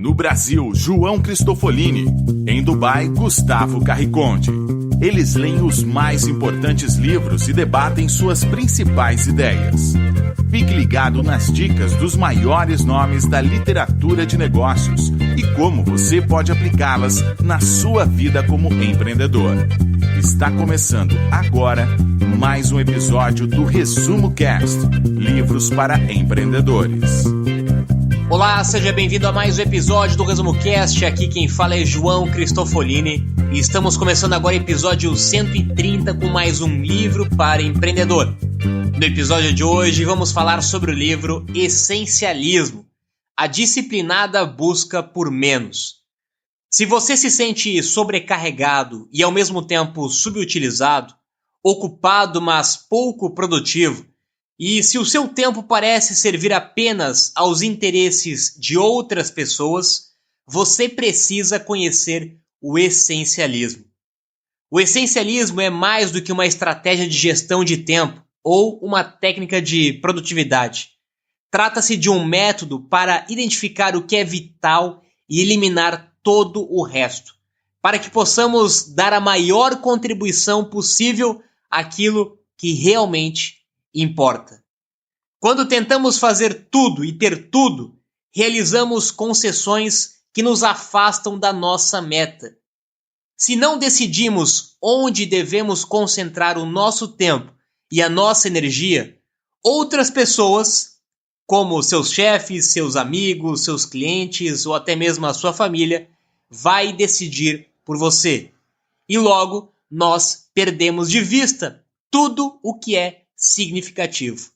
No Brasil, João Cristofolini. Em Dubai, Gustavo Carriconde. Eles leem os mais importantes livros e debatem suas principais ideias. Fique ligado nas dicas dos maiores nomes da literatura de negócios e como você pode aplicá-las na sua vida como empreendedor. Está começando agora mais um episódio do Resumo Cast, livros para empreendedores. Olá, seja bem-vindo a mais um episódio do Resumo Cast. Aqui quem fala é João Cristofolini e estamos começando agora o episódio 130 com mais um livro para empreendedor. No episódio de hoje vamos falar sobre o livro Essencialismo, a disciplinada busca por menos. Se você se sente sobrecarregado e ao mesmo tempo subutilizado, ocupado mas pouco produtivo, e se o seu tempo parece servir apenas aos interesses de outras pessoas, você precisa conhecer o essencialismo. O essencialismo é mais do que uma estratégia de gestão de tempo ou uma técnica de produtividade. Trata-se de um método para identificar o que é vital e eliminar todo o resto, para que possamos dar a maior contribuição possível àquilo que realmente importa. Quando tentamos fazer tudo e ter tudo, realizamos concessões que nos afastam da nossa meta. Se não decidimos onde devemos concentrar o nosso tempo e a nossa energia, outras pessoas, como seus chefes, seus amigos, seus clientes ou até mesmo a sua família, vai decidir por você. E logo nós perdemos de vista tudo o que é significativo.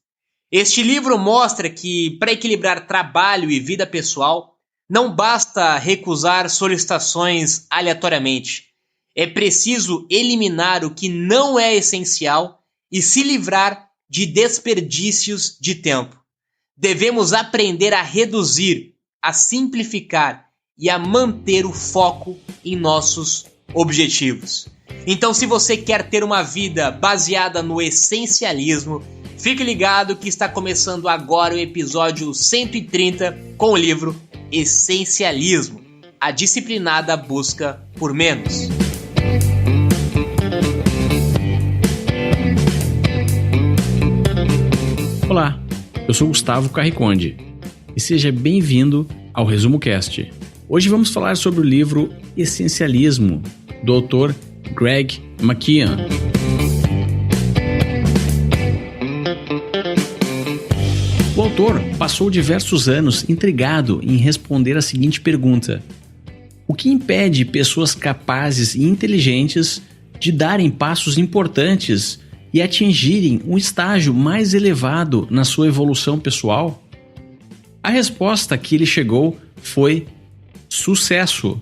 Este livro mostra que, para equilibrar trabalho e vida pessoal, não basta recusar solicitações aleatoriamente. É preciso eliminar o que não é essencial e se livrar de desperdícios de tempo. Devemos aprender a reduzir, a simplificar e a manter o foco em nossos objetivos. Então, se você quer ter uma vida baseada no essencialismo, fique ligado que está começando agora o episódio 130 com o livro Essencialismo, a disciplinada busca por menos. Olá, eu sou Gustavo Carriconde e seja bem-vindo ao Resumo Cast. Hoje vamos falar sobre o livro Essencialismo, do autor Greg McKeown. O autor passou diversos anos intrigado em responder a seguinte pergunta: o que impede pessoas capazes e inteligentes de darem passos importantes e atingirem um estágio mais elevado na sua evolução pessoal? A resposta que ele chegou foi sucesso.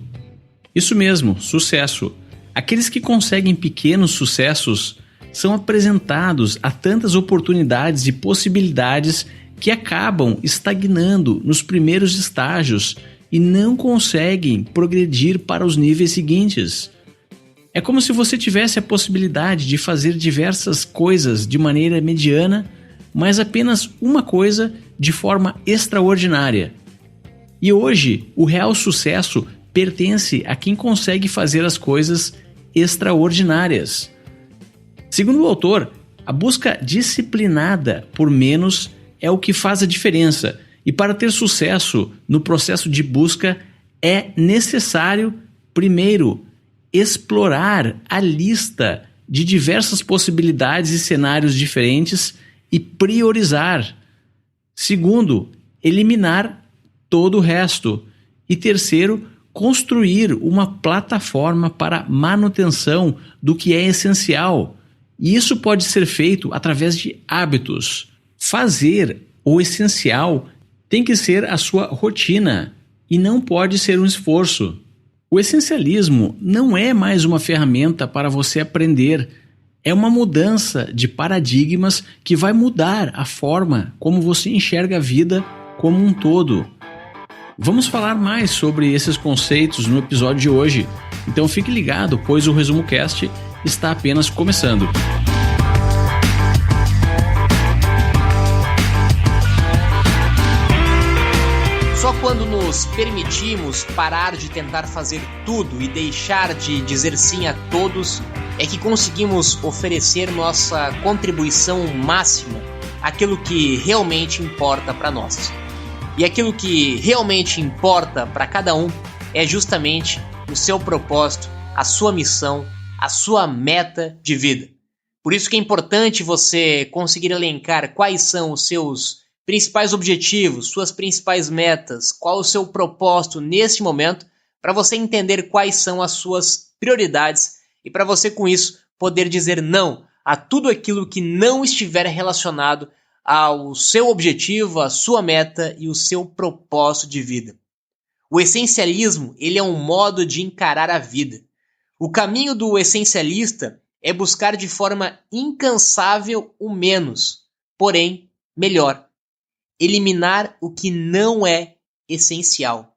Isso mesmo, sucesso. Aqueles que conseguem pequenos sucessos são apresentados a tantas oportunidades e possibilidades que acabam estagnando nos primeiros estágios e não conseguem progredir para os níveis seguintes. É como se você tivesse a possibilidade de fazer diversas coisas de maneira mediana, mas apenas uma coisa de forma extraordinária. E hoje, o real sucesso pertence a quem consegue fazer as coisas extraordinárias. Segundo o autor, a busca disciplinada por menos é o que faz a diferença, e para ter sucesso no processo de busca é necessário, primeiro, explorar a lista de diversas possibilidades e cenários diferentes e priorizar. Segundo, eliminar todo o resto. E terceiro, construir uma plataforma para manutenção do que é essencial. E isso pode ser feito através de hábitos. Fazer o essencial tem que ser a sua rotina e não pode ser um esforço. O essencialismo não é mais uma ferramenta para você aprender, é uma mudança de paradigmas que vai mudar a forma como você enxerga a vida como um todo. Vamos falar mais sobre esses conceitos no episódio de hoje, então fique ligado, pois o Resumo Cast está apenas começando. Só quando nos permitimos parar de tentar fazer tudo e deixar de dizer sim a todos é que conseguimos oferecer nossa contribuição máxima àquilo que realmente importa para nós. E aquilo que realmente importa para cada um é justamente o seu propósito, a sua missão, a sua meta de vida. Por isso que é importante você conseguir elencar quais são os seus principais objetivos, suas principais metas, qual o seu propósito neste momento, para você entender quais são as suas prioridades e para você com isso poder dizer não a tudo aquilo que não estiver relacionado ao seu objetivo, a sua meta e o seu propósito de vida. O essencialismo, ele é um modo de encarar a vida. O caminho do essencialista é buscar de forma incansável o menos, porém melhor. Eliminar o que não é essencial.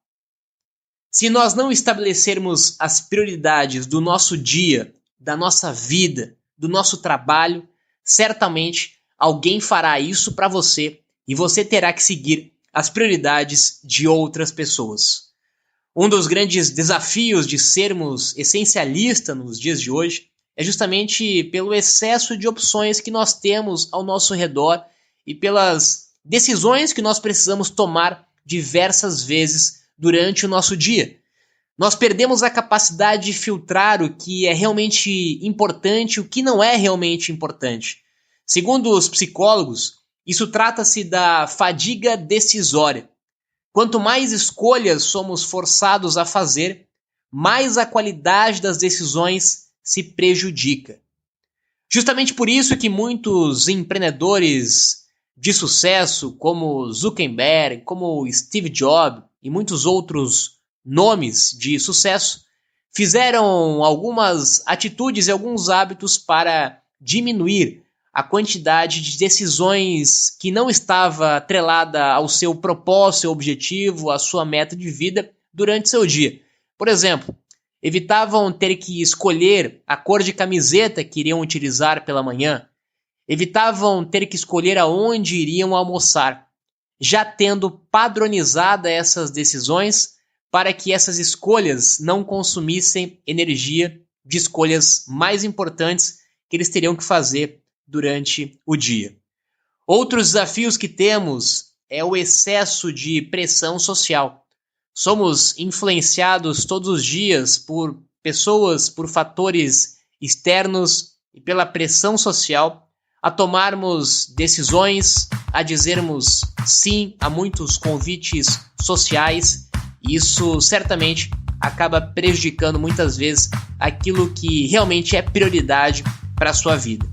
Se nós não estabelecermos as prioridades do nosso dia, da nossa vida, do nosso trabalho, certamente alguém fará isso para você e você terá que seguir as prioridades de outras pessoas. Um dos grandes desafios de sermos essencialistas nos dias de hoje é justamente pelo excesso de opções que nós temos ao nosso redor e pelas decisões que nós precisamos tomar diversas vezes durante o nosso dia. Nós perdemos a capacidade de filtrar o que é realmente importante e o que não é realmente importante. Segundo os psicólogos, isso trata-se da fadiga decisória. Quanto mais escolhas somos forçados a fazer, mais a qualidade das decisões se prejudica. Justamente por isso que muitos empreendedores de sucesso, como Zuckerberg, como Steve Jobs e muitos outros nomes de sucesso, fizeram algumas atitudes e alguns hábitos para diminuir a quantidade de decisões que não estava atrelada ao seu propósito, seu objetivo, à sua meta de vida durante seu dia. Por exemplo, evitavam ter que escolher a cor de camiseta que iriam utilizar pela manhã, evitavam ter que escolher aonde iriam almoçar, já tendo padronizada essas decisões para que essas escolhas não consumissem energia de escolhas mais importantes que eles teriam que fazer durante o dia. Outros desafios que temos é o excesso de pressão social. Somos influenciados todos os dias por pessoas, por fatores externos e pela pressão social a tomarmos decisões, a dizermos sim a muitos convites sociais. Isso certamente acaba prejudicando muitas vezes aquilo que realmente é prioridade para a sua vida.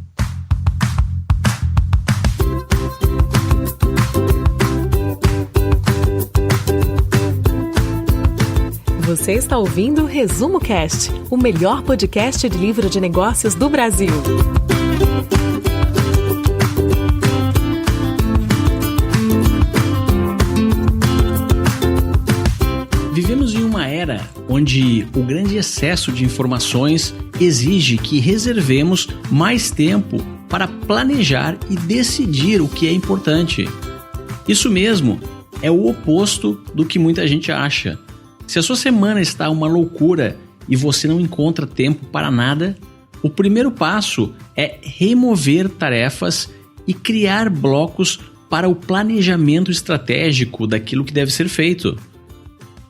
Você está ouvindo o Resumo Cast, o melhor podcast de livro de negócios do Brasil. Vivemos em uma era onde o grande excesso de informações exige que reservemos mais tempo para planejar e decidir o que é importante. Isso mesmo, é o oposto do que muita gente acha. Se a sua semana está uma loucura e você não encontra tempo para nada, o primeiro passo é remover tarefas e criar blocos para o planejamento estratégico daquilo que deve ser feito.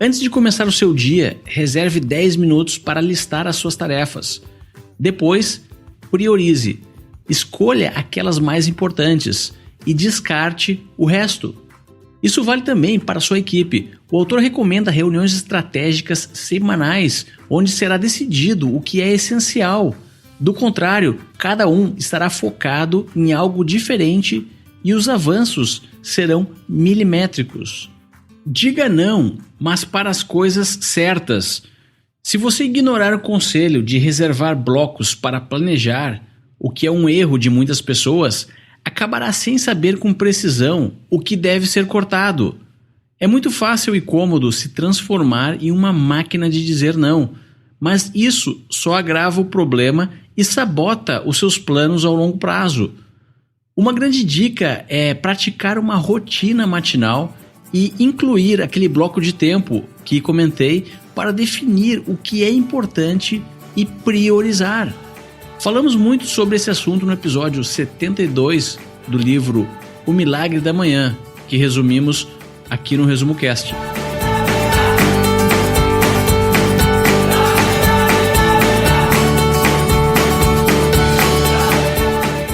Antes de começar o seu dia, reserve 10 minutos para listar as suas tarefas. Depois, priorize. Escolha aquelas mais importantes e descarte o resto. Isso vale também para a sua equipe. O autor recomenda reuniões estratégicas semanais, onde será decidido o que é essencial. Do contrário, cada um estará focado em algo diferente e os avanços serão milimétricos. Diga não, mas para as coisas certas. Se você ignorar o conselho de reservar blocos para planejar, o que é um erro de muitas pessoas, acabará sem saber com precisão o que deve ser cortado. É muito fácil e cômodo se transformar em uma máquina de dizer não, mas isso só agrava o problema e sabota os seus planos ao longo prazo. Uma grande dica é praticar uma rotina matinal e incluir aquele bloco de tempo que comentei para definir o que é importante e priorizar. Falamos muito sobre esse assunto no episódio 72 do livro O Milagre da Manhã, que resumimos aqui no Resumo Cast.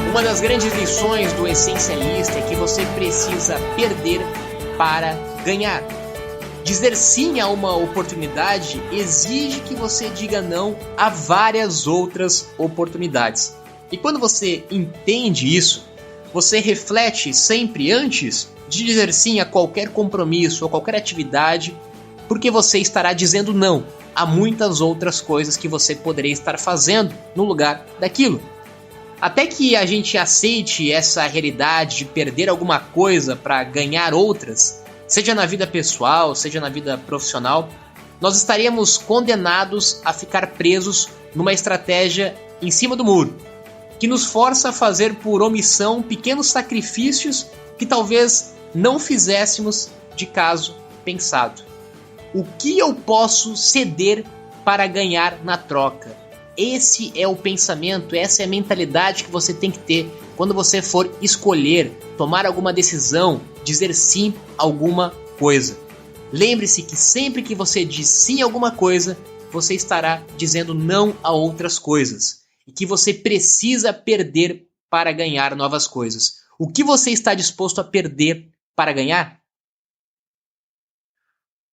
Uma das grandes lições do essencialista é que você precisa perder para ganhar. Dizer sim a uma oportunidade exige que você diga não a várias outras oportunidades. E quando você entende isso, você reflete sempre antes de dizer sim a qualquer compromisso ou qualquer atividade, porque você estará dizendo não a muitas outras coisas que você poderia estar fazendo no lugar daquilo. Até que a gente aceite essa realidade de perder alguma coisa para ganhar outras, seja na vida pessoal, seja na vida profissional, nós estaríamos condenados a ficar presos numa estratégia em cima do muro, que nos força a fazer por omissão pequenos sacrifícios que talvez não fizéssemos de caso pensado. O que eu posso ceder para ganhar na troca? Esse é o pensamento, essa é a mentalidade que você tem que ter quando você for escolher, tomar alguma decisão, dizer sim a alguma coisa. Lembre-se que sempre que você diz sim a alguma coisa, você estará dizendo não a outras coisas. E que você precisa perder para ganhar novas coisas. O que você está disposto a perder para ganhar?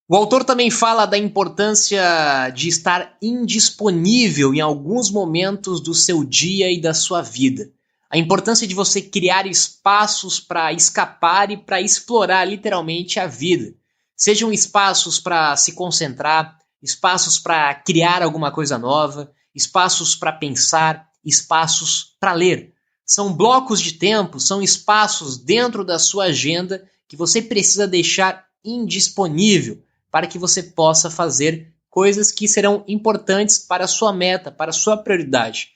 O autor também fala da importância de estar indisponível em alguns momentos do seu dia e da sua vida. A importância de você criar espaços para escapar e para explorar literalmente a vida. Sejam espaços para se concentrar, espaços para criar alguma coisa nova, espaços para pensar, espaços para ler. São blocos de tempo, são espaços dentro da sua agenda que você precisa deixar indisponível para que você possa fazer coisas que serão importantes para a sua meta, para a sua prioridade.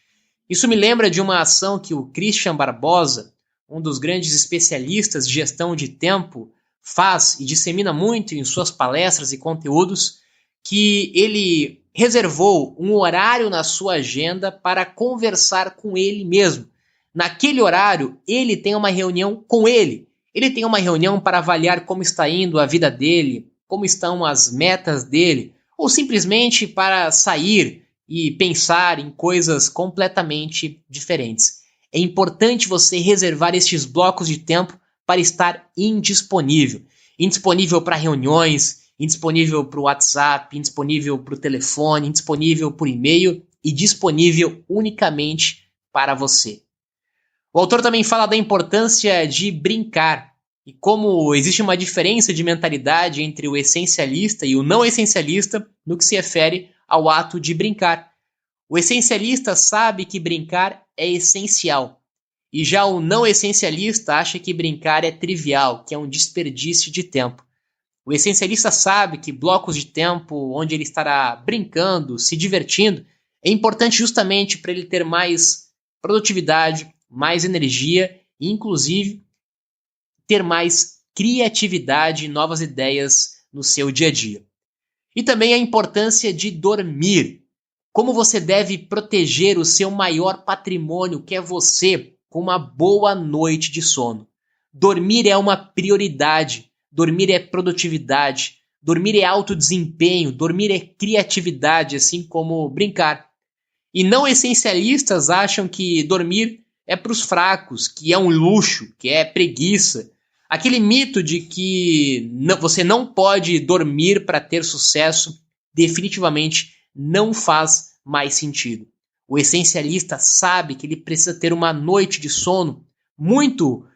Isso me lembra de uma ação que o Christian Barbosa, um dos grandes especialistas de gestão de tempo, faz e dissemina muito em suas palestras e conteúdos, que ele reservou um horário na sua agenda para conversar com ele mesmo. Naquele horário, ele tem uma reunião com ele. Ele tem uma reunião para avaliar como está indo a vida dele, como estão as metas dele, ou simplesmente para sair e pensar em coisas completamente diferentes. É importante você reservar estes blocos de tempo para estar indisponível. Indisponível para reuniões, indisponível para o WhatsApp, indisponível para o telefone, indisponível por e-mail e disponível unicamente para você. O autor também fala da importância de brincar e como existe uma diferença de mentalidade entre o essencialista e o não essencialista no que se refere ao ato de brincar. O essencialista sabe que brincar é essencial e já o não essencialista acha que brincar é trivial, que é um desperdício de tempo. O essencialista sabe que blocos de tempo onde ele estará brincando, se divertindo, é importante justamente para ele ter mais produtividade, mais energia e, inclusive, ter mais criatividade e novas ideias no seu dia a dia. E também a importância de dormir. Como você deve proteger o seu maior patrimônio, que é você, com uma boa noite de sono. Dormir é uma prioridade. Dormir é produtividade. Dormir é alto desempenho. Dormir é criatividade, assim como brincar. E não essencialistas acham que dormir é para os fracos, que é um luxo, que é preguiça. Aquele mito de que você não pode dormir para ter sucesso definitivamente não faz mais sentido. O essencialista sabe que ele precisa ter uma noite de sono muito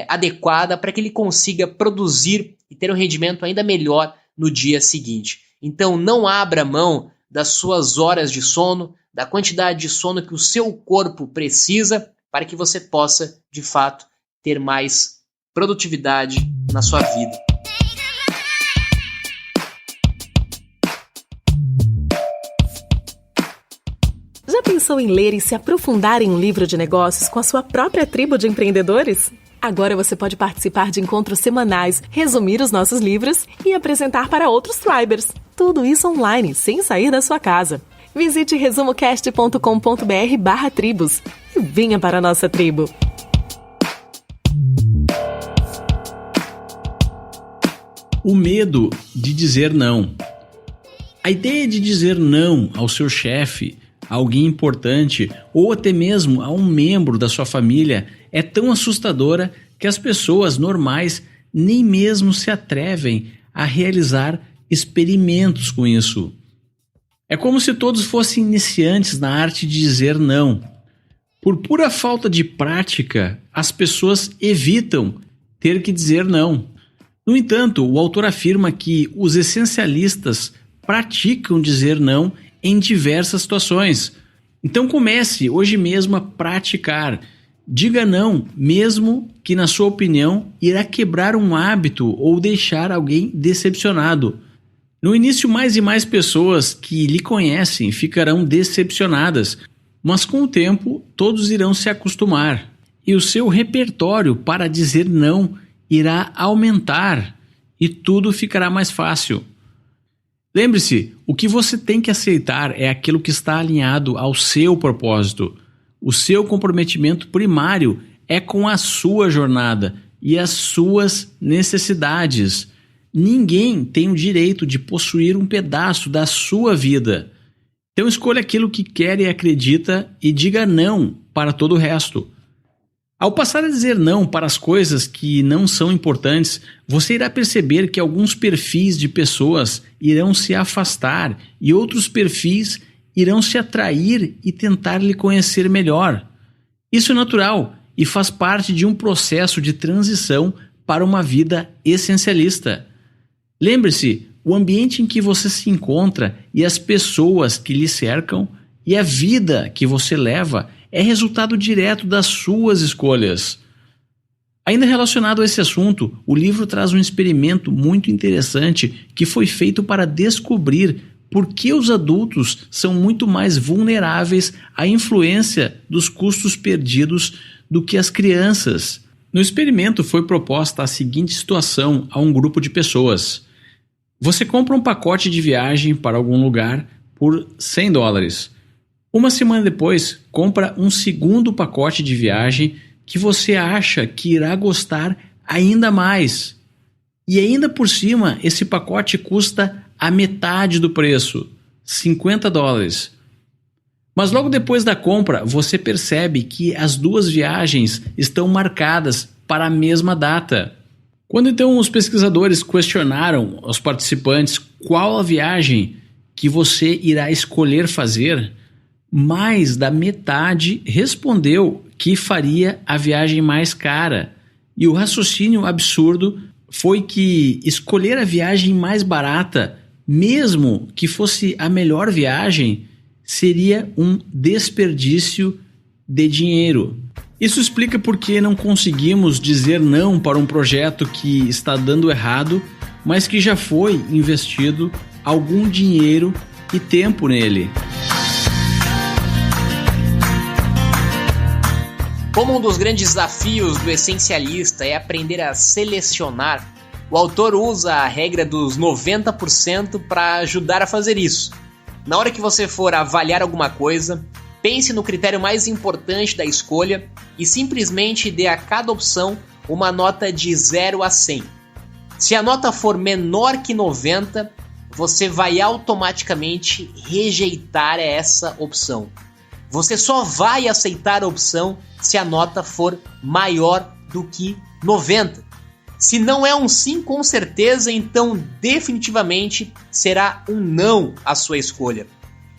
adequada para que ele consiga produzir e ter um rendimento ainda melhor no dia seguinte. Então não abra mão das suas horas de sono, da quantidade de sono que o seu corpo precisa para que você possa, de fato, ter mais produtividade na sua vida. Já pensou em ler e se aprofundar em um livro de negócios com a sua própria tribo de empreendedores? Agora você pode participar de encontros semanais, resumir os nossos livros e apresentar para outros Tribers. Tudo isso online, sem sair da sua casa. Visite resumocast.com.br/tribos e venha para a nossa tribo. O medo de dizer não. A ideia de dizer não ao seu chefe, a alguém importante ou até mesmo a um membro da sua família é tão assustadora que as pessoas normais nem mesmo se atrevem a realizar experimentos com isso. É como se todos fossem iniciantes na arte de dizer não. Por pura falta de prática, as pessoas evitam ter que dizer não. No entanto, o autor afirma que os essencialistas praticam dizer não em diversas situações. Então comece hoje mesmo a praticar. Diga não, mesmo que na sua opinião irá quebrar um hábito ou deixar alguém decepcionado. No início, mais e mais pessoas que lhe conhecem ficarão decepcionadas, mas com o tempo todos irão se acostumar e o seu repertório para dizer não irá aumentar e tudo ficará mais fácil. Lembre-se, o que você tem que aceitar é aquilo que está alinhado ao seu propósito. O seu comprometimento primário é com a sua jornada e as suas necessidades. Ninguém tem o direito de possuir um pedaço da sua vida. Então escolha aquilo que quer e acredita e diga não para todo o resto. Ao passar a dizer não para as coisas que não são importantes, você irá perceber que alguns perfis de pessoas irão se afastar e outros perfis irão se atrair e tentar lhe conhecer melhor. Isso é natural e faz parte de um processo de transição para uma vida essencialista. Lembre-se, o ambiente em que você se encontra e as pessoas que lhe cercam e a vida que você leva é resultado direto das suas escolhas. Ainda relacionado a esse assunto, o livro traz um experimento muito interessante que foi feito para descobrir por que os adultos são muito mais vulneráveis à influência dos custos perdidos do que as crianças. No experimento foi proposta a seguinte situação a um grupo de pessoas. Você compra um pacote de viagem para algum lugar por $100. Uma semana depois, compra um segundo pacote de viagem que você acha que irá gostar ainda mais. E ainda por cima, esse pacote custa a metade do preço, $50. Mas logo depois da compra, você percebe que as duas viagens estão marcadas para a mesma data. Quando então os pesquisadores questionaram aos participantes qual a viagem que você irá escolher fazer, mais da metade respondeu que faria a viagem mais cara. E o raciocínio absurdo foi que escolher a viagem mais barata, mesmo que fosse a melhor viagem, seria um desperdício de dinheiro. Isso explica por que não conseguimos dizer não para um projeto que está dando errado, mas que já foi investido algum dinheiro e tempo nele. Como um dos grandes desafios do essencialista é aprender a selecionar, o autor usa a regra dos 90% para ajudar a fazer isso. Na hora que você for avaliar alguma coisa, pense no critério mais importante da escolha e simplesmente dê a cada opção uma nota de 0 a 100. Se a nota for menor que 90, você vai automaticamente rejeitar essa opção. Você só vai aceitar a opção se a nota for maior do que 90. Se não é um sim com certeza, então definitivamente será um não a sua escolha.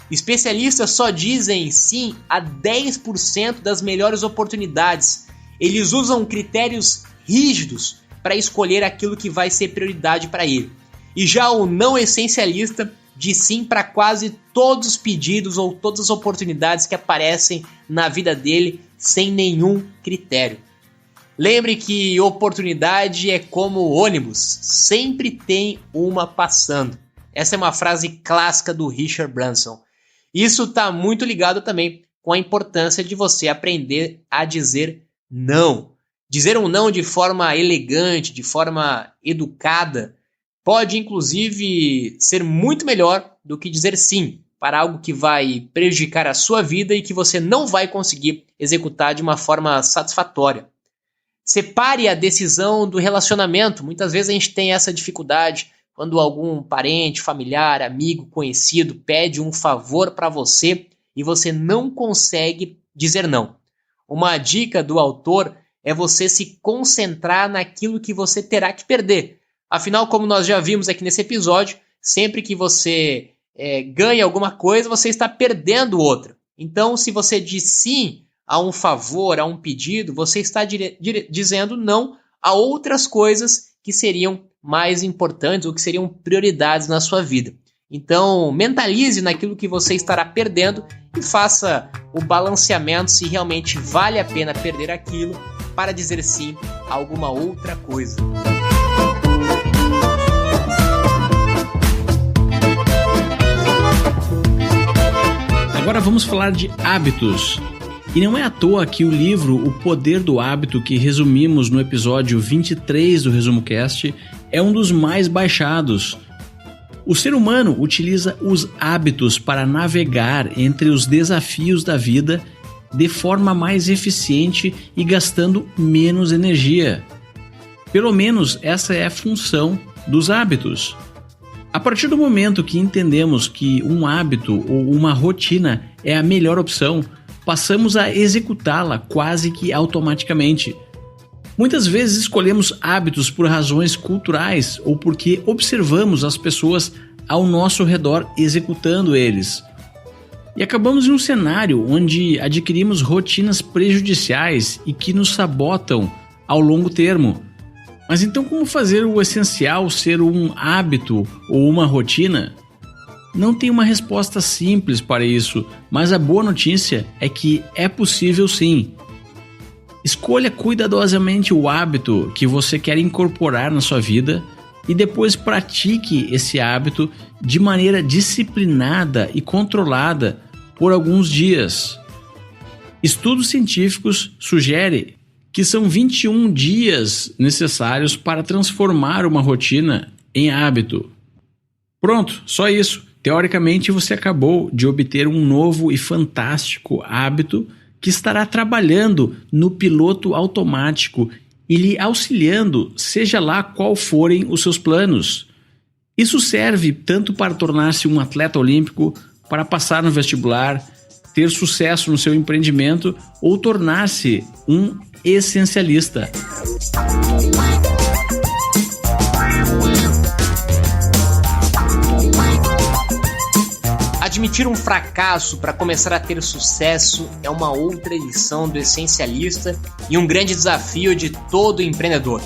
Especialistas só dizem sim a 10% das melhores oportunidades. Eles usam critérios rígidos para escolher aquilo que vai ser prioridade para ele. E já o não essencialista diz sim para quase todos os pedidos ou todas as oportunidades que aparecem na vida dele sem nenhum critério. Lembre que oportunidade é como ônibus, sempre tem uma passando. Essa é uma frase clássica do Richard Branson. Isso está muito ligado também com a importância de você aprender a dizer não. Dizer um não de forma elegante, de forma educada, pode inclusive ser muito melhor do que dizer sim para algo que vai prejudicar a sua vida e que você não vai conseguir executar de uma forma satisfatória. Separe a decisão do relacionamento. Muitas vezes a gente tem essa dificuldade quando algum parente, familiar, amigo, conhecido pede um favor para você e você não consegue dizer não. Uma dica do autor é você se concentrar naquilo que você terá que perder. Afinal, como nós já vimos aqui nesse episódio, sempre que você ganha alguma coisa, você está perdendo outra. Então, se você diz sim a um favor, a um pedido, você está dizendo não a outras coisas que seriam mais importantes ou que seriam prioridades na sua vida. Então, mentalize naquilo que você estará perdendo e faça o balanceamento se realmente vale a pena perder aquilo para dizer sim a alguma outra coisa. Agora vamos falar de hábitos. E não é à toa que o livro O Poder do Hábito, que resumimos no episódio 23 do Resumo Cast, é um dos mais baixados. O ser humano utiliza os hábitos para navegar entre os desafios da vida de forma mais eficiente e gastando menos energia. Pelo menos essa é a função dos hábitos. A partir do momento que entendemos que um hábito ou uma rotina é a melhor opção, passamos a executá-la quase que automaticamente. Muitas vezes escolhemos hábitos por razões culturais ou porque observamos as pessoas ao nosso redor executando eles. E acabamos em um cenário onde adquirimos rotinas prejudiciais e que nos sabotam ao longo termo. Mas então como fazer o essencial ser um hábito ou uma rotina? Não tem uma resposta simples para isso, mas a boa notícia é que é possível sim. Escolha cuidadosamente o hábito que você quer incorporar na sua vida e depois pratique esse hábito de maneira disciplinada e controlada por alguns dias. Estudos científicos sugerem que são 21 dias necessários para transformar uma rotina em hábito. Pronto, só isso. Teoricamente, você acabou de obter um novo e fantástico hábito que estará trabalhando no piloto automático e lhe auxiliando, seja lá qual forem os seus planos. Isso serve tanto para tornar-se um atleta olímpico, para passar no vestibular, ter sucesso no seu empreendimento ou tornar-se um essencialista. Admitir um fracasso para começar a ter sucesso é uma outra lição do essencialista e um grande desafio de todo empreendedor.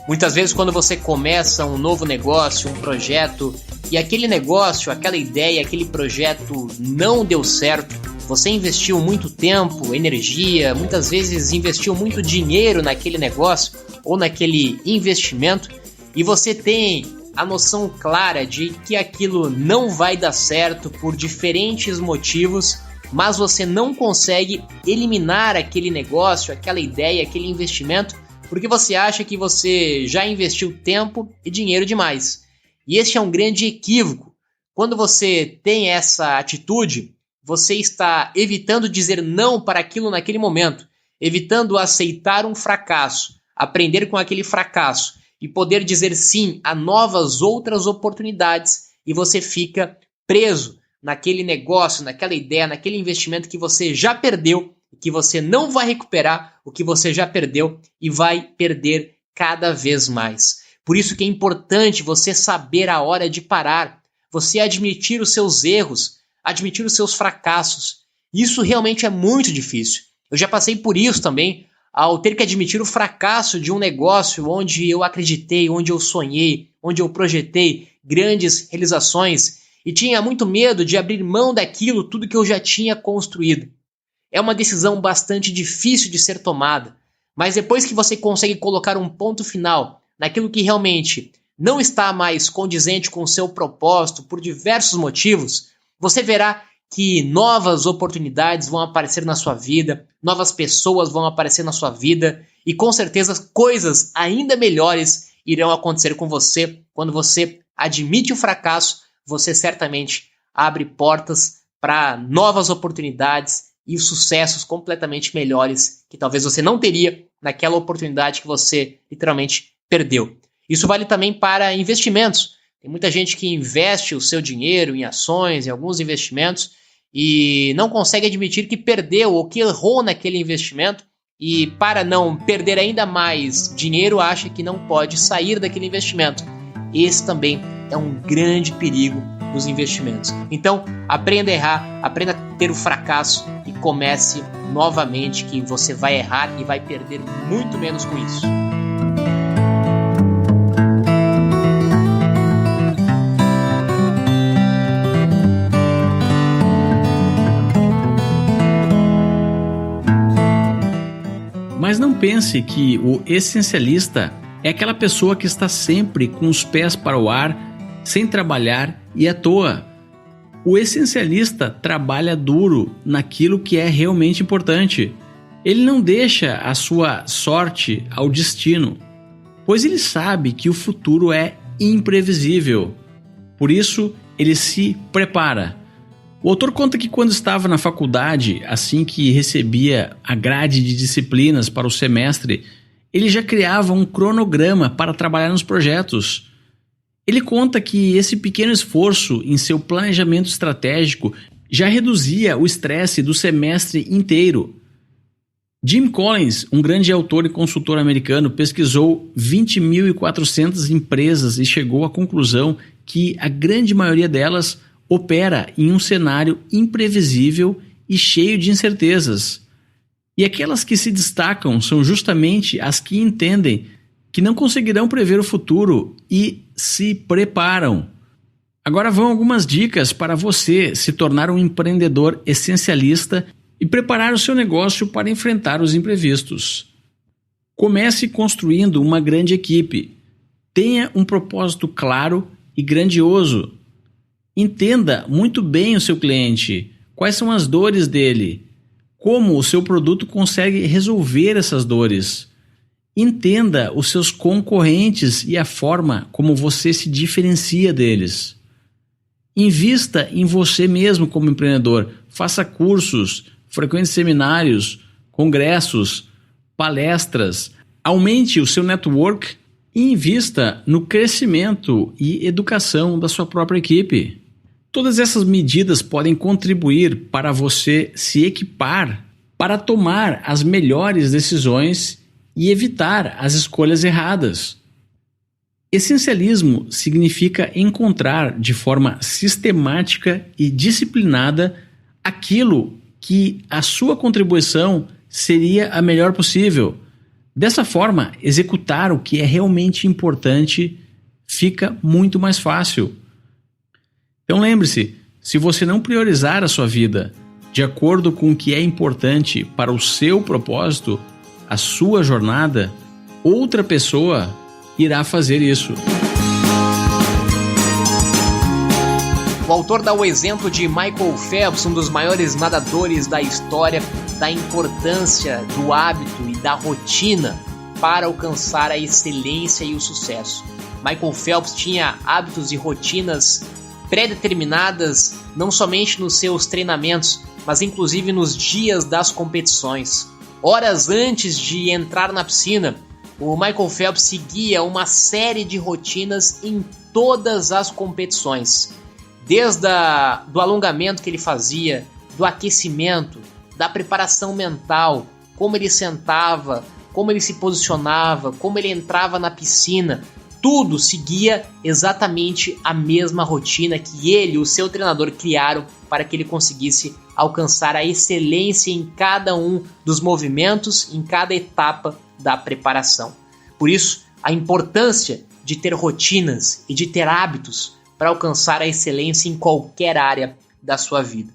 Muitas vezes quando você começa um novo negócio, um projeto, e aquele negócio, aquela ideia, aquele projeto não deu certo, você investiu muito tempo, energia, muitas vezes investiu muito dinheiro naquele negócio ou naquele investimento, e você tem a noção clara de que aquilo não vai dar certo por diferentes motivos, mas você não consegue eliminar aquele negócio, aquela ideia, aquele investimento, porque você acha que você já investiu tempo e dinheiro demais. E este é um grande equívoco. Quando você tem essa atitude, você está evitando dizer não para aquilo naquele momento, evitando aceitar um fracasso, aprender com aquele fracasso e poder dizer sim a novas outras oportunidades, e você fica preso naquele negócio, naquela ideia, naquele investimento que você já perdeu, que você não vai recuperar o que você já perdeu e vai perder cada vez mais. Por isso que é importante você saber a hora de parar, você admitir os seus erros, admitir os seus fracassos. Isso realmente é muito difícil. Eu já passei por isso também, ao ter que admitir o fracasso de um negócio onde eu acreditei, onde eu sonhei, onde eu projetei grandes realizações e tinha muito medo de abrir mão daquilo tudo que eu já tinha construído. É uma decisão bastante difícil de ser tomada, mas depois que você consegue colocar um ponto final naquilo que realmente não está mais condizente com o seu propósito por diversos motivos, você verá que novas oportunidades vão aparecer na sua vida, novas pessoas vão aparecer na sua vida e com certeza coisas ainda melhores irão acontecer com você. Quando você admite o fracasso, você certamente abre portas para novas oportunidades e sucessos completamente melhores que talvez você não teria naquela oportunidade que você literalmente perdeu. Isso vale também para investimentos. Tem muita gente que investe o seu dinheiro em ações, em alguns investimentos, e não consegue admitir que perdeu ou que errou naquele investimento, e para não perder ainda mais dinheiro, acha que não pode sair daquele investimento. Esse também é um grande perigo dos investimentos. Então, aprenda a errar, aprenda a ter o fracasso e comece novamente, que você vai errar e vai perder muito menos com isso. Mas não pense que o essencialista é aquela pessoa que está sempre com os pés para o ar, sem trabalhar e à toa. O essencialista trabalha duro naquilo que é realmente importante. Ele não deixa a sua sorte ao destino, pois ele sabe que o futuro é imprevisível. Por isso, ele se prepara. O autor conta que quando estava na faculdade, assim que recebia a grade de disciplinas para o semestre, ele já criava um cronograma para trabalhar nos projetos. Ele conta que esse pequeno esforço em seu planejamento estratégico já reduzia o estresse do semestre inteiro. Jim Collins, um grande autor e consultor americano, pesquisou 20.400 empresas e chegou à conclusão que a grande maioria delas opera em um cenário imprevisível e cheio de incertezas. E aquelas que se destacam são justamente as que entendem que não conseguirão prever o futuro e se preparam. Agora vão algumas dicas para você se tornar um empreendedor essencialista e preparar o seu negócio para enfrentar os imprevistos. Comece construindo uma grande equipe. Tenha um propósito claro e grandioso. Entenda muito bem o seu cliente, quais são as dores dele, como o seu produto consegue resolver essas dores. Entenda os seus concorrentes e a forma como você se diferencia deles. Invista em você mesmo como empreendedor. Faça cursos, frequente seminários, congressos, palestras. Aumente o seu network e invista no crescimento e educação da sua própria equipe. Todas essas medidas podem contribuir para você se equipar para tomar as melhores decisões e evitar as escolhas erradas. Essencialismo significa encontrar de forma sistemática e disciplinada aquilo que a sua contribuição seria a melhor possível. Dessa forma, executar o que é realmente importante fica muito mais fácil. Então lembre-se, se você não priorizar a sua vida de acordo com o que é importante para o seu propósito, a sua jornada, outra pessoa irá fazer isso. O autor dá o exemplo de Michael Phelps, um dos maiores nadadores da história, da importância do hábito e da rotina para alcançar a excelência e o sucesso. Michael Phelps tinha hábitos e rotinas pré-determinadas não somente nos seus treinamentos, mas inclusive nos dias das competições. Horas antes de entrar na piscina, o Michael Phelps seguia uma série de rotinas em todas as competições. Desde do alongamento que ele fazia, do aquecimento, da preparação mental, como ele sentava, como ele se posicionava, como ele entrava na piscina, tudo seguia exatamente a mesma rotina que ele e o seu treinador criaram para que ele conseguisse alcançar a excelência em cada um dos movimentos, em cada etapa da preparação. Por isso, a importância de ter rotinas e de ter hábitos para alcançar a excelência em qualquer área da sua vida.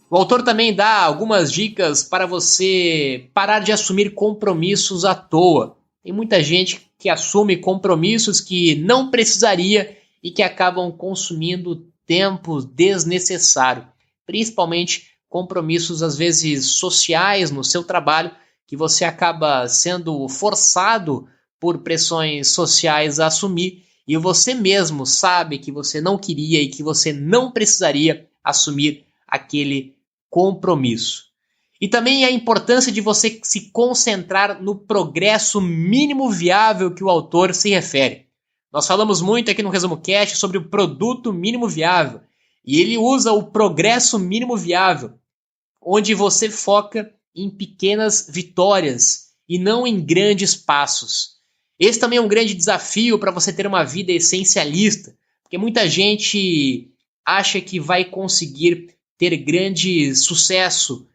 O autor também dá algumas dicas para você parar de assumir compromissos à toa. Tem muita gente que assume compromissos que não precisaria e que acabam consumindo tempo desnecessário. principalmente compromissos às vezes sociais no seu trabalho, que você acaba sendo forçado por pressões sociais a assumir, e você mesmo sabe que você não queria e que você não precisaria assumir aquele compromisso. E também a importância de você se concentrar no progresso mínimo viável que o autor se refere. Nós falamos muito aqui no Resumo Cast sobre o produto mínimo viável, e ele usa o progresso mínimo viável, onde você foca em pequenas vitórias e não em grandes passos. Esse também é um grande desafio para você ter uma vida essencialista, porque muita gente acha que vai conseguir ter grande sucesso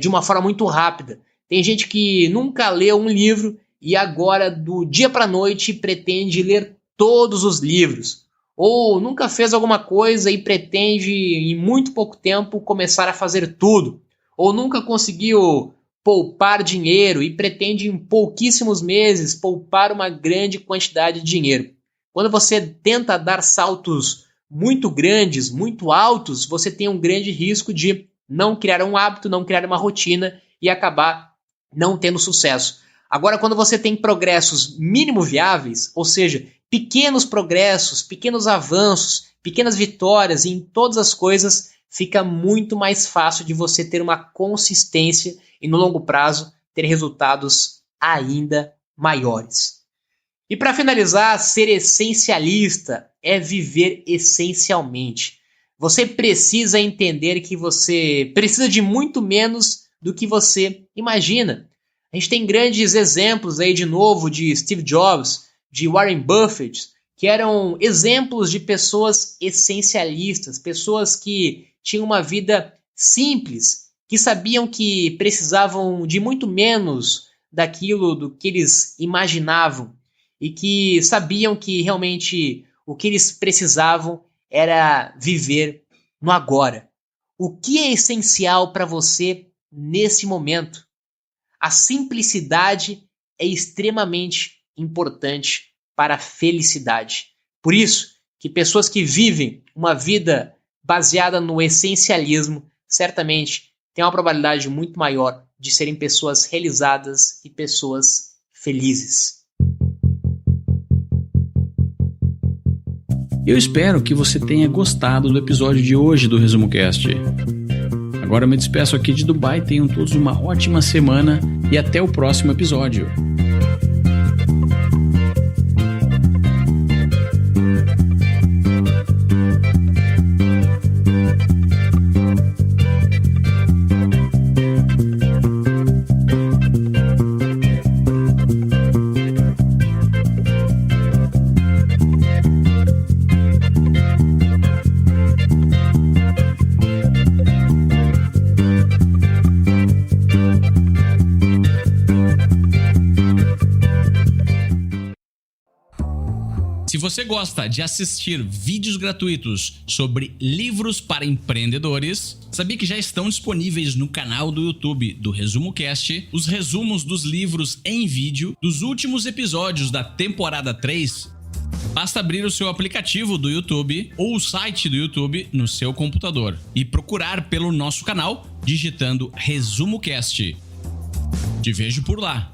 de uma forma muito rápida. Tem gente que nunca leu um livro e agora, do dia para a noite, pretende ler todos os livros. Ou nunca fez alguma coisa e pretende, em muito pouco tempo, começar a fazer tudo. Ou nunca conseguiu poupar dinheiro e pretende, em pouquíssimos meses, poupar uma grande quantidade de dinheiro. Quando você tenta dar saltos muito grandes, muito altos, você tem um grande risco de não criar um hábito, não criar uma rotina e acabar não tendo sucesso. Agora, quando você tem progressos mínimo viáveis, ou seja, pequenos progressos, pequenos avanços, pequenas vitórias em todas as coisas, fica muito mais fácil de você ter uma consistência e, no longo prazo, ter resultados ainda maiores. E para finalizar, ser essencialista é viver essencialmente. Você precisa entender que você precisa de muito menos do que você imagina. A gente tem grandes exemplos aí, de novo, de Steve Jobs, de Warren Buffett, que eram exemplos de pessoas essencialistas, pessoas que tinham uma vida simples, que sabiam que precisavam de muito menos daquilo do que eles imaginavam e que sabiam que realmente o que eles precisavam era viver no agora. O que é essencial para você nesse momento? A simplicidade é extremamente importante para a felicidade. Por isso que pessoas que vivem uma vida baseada no essencialismo certamente têm uma probabilidade muito maior de serem pessoas realizadas e pessoas felizes. Eu espero que você tenha gostado do episódio de hoje do Resumo Cast. Agora eu me despeço aqui de Dubai, tenham todos uma ótima semana e até o próximo episódio. Se você gosta de assistir vídeos gratuitos sobre livros para empreendedores, sabia que já estão disponíveis no canal do YouTube do Resumo Cast os resumos dos livros em vídeo dos últimos episódios da temporada 3? Basta abrir o seu aplicativo do YouTube ou o site do YouTube no seu computador e procurar pelo nosso canal digitando Resumo Cast. Te vejo por lá.